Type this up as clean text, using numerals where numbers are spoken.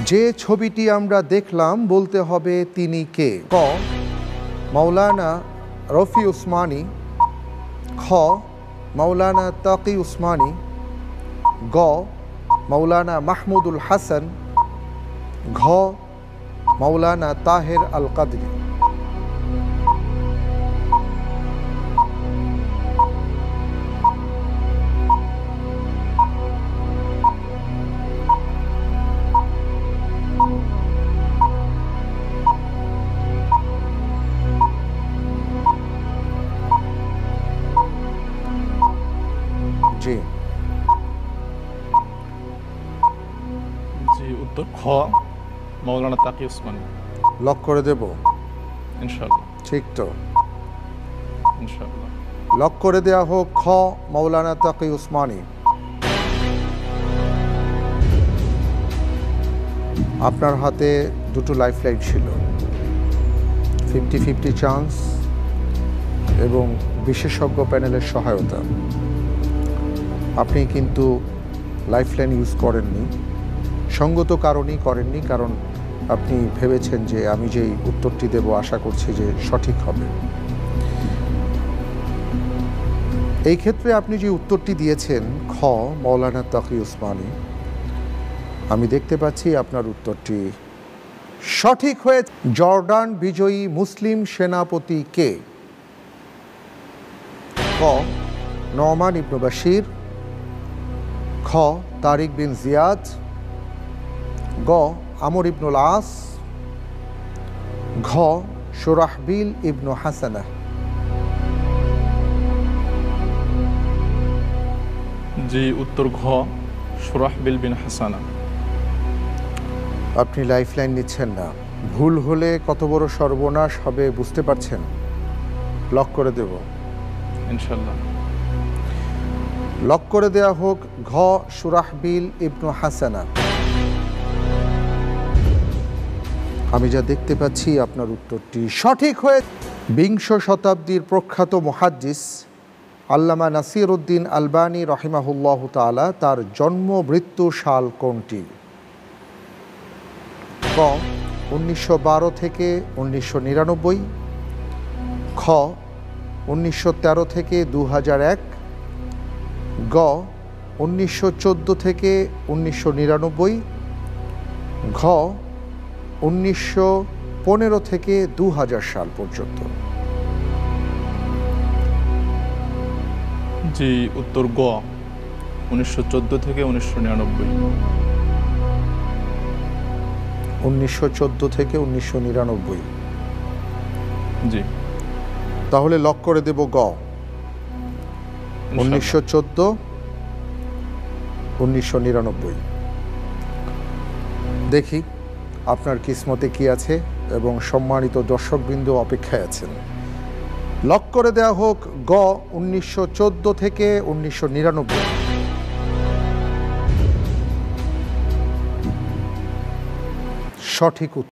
যে ছবিটি আমরা দেখলাম বলতে হবে তিনি কে? ক মাওলানা রফি উসমানী, খ মাওলানা তাকি উসমানী, গ মাওলানা মাহমুদুল হাসান, ঘ মাওলানা তাহের আল কাদরি। জি জি, উত্তর খ মাওলানা তাকি উসমানী। লক করে দেব? ইনশাআল্লাহ। ঠিক তো, ইনশাআল্লাহ। লক করে দেয়া হোক খ মাওলানা তাকি উসমানী। আপনার হাতে দুটো লাইফলাইন ছিল, 50-50 চান্স এবং বিশেষজ্ঞ প্যানেলের সহায়তা। আপনি কিন্তু লাইফলাইন ইউজ করেননি, সঙ্গত কারণেই করেননি, কারণ আপনি ভেবেছেন যে আমি যেই উত্তরটি দেব আশা করছি যে সঠিক হবে। এই ক্ষেত্রে আপনি যে উত্তরটি দিয়েছেন খ মাওলানা তাকি উসমানী, আমি দেখতে পাচ্ছি আপনার উত্তরটি সঠিক হয়ে। জর্ডান বিজয়ী মুসলিম সেনাপতি কে? ক নোমান ইবনে বাশির, খ তারিক বিন জিয়াদ, গ আমর ইবনুল আস, ঘ শুরাহবিল ইবনু হাসানা। জি, উত্তর ঘ শুরাহবিল বিন হাসানা। আপনি লাইফলাইন নিচ্ছেন না, ভুল হলে কত বড় সর্বনাশ হবে বুঝতে পারছেন? লক করে দেব? ইনশাআল্লাহ। লক করে দেয়া হোক ঘ শুরাহবিল ইবনু হাসানা। আমি যা দেখতে পাচ্ছি আপনার উত্তরটি সঠিক হয়ে। বিংশ শতাব্দীর প্রখ্যাত মুহাদ্দিস আল্লামা নাসিরউদ্দিন আলবানী রহিমাহুল্লাহ তাআলা তার জন্ম মৃত্যু সাল কোনটি? ক 1912 থেকে 1999, খ 1913 থেকে 2001, গ 1914 থেকে 1999, ঘ 1915 থেকে 2000 সাল পর্যন্ত। জি, উত্তর গ 1914 থেকে 1999। 1914 থেকে 1999। জি, তাহলে লক করে দেব গ 1914 1999। দেখি আপনার কিসমতে কি আছে এবং সম্মানিত দর্শকবৃন্দ অপেক্ষায় আছেন। লক করে দেয়া হোক গ 1914 থেকে 1999। সঠিক উত্তর।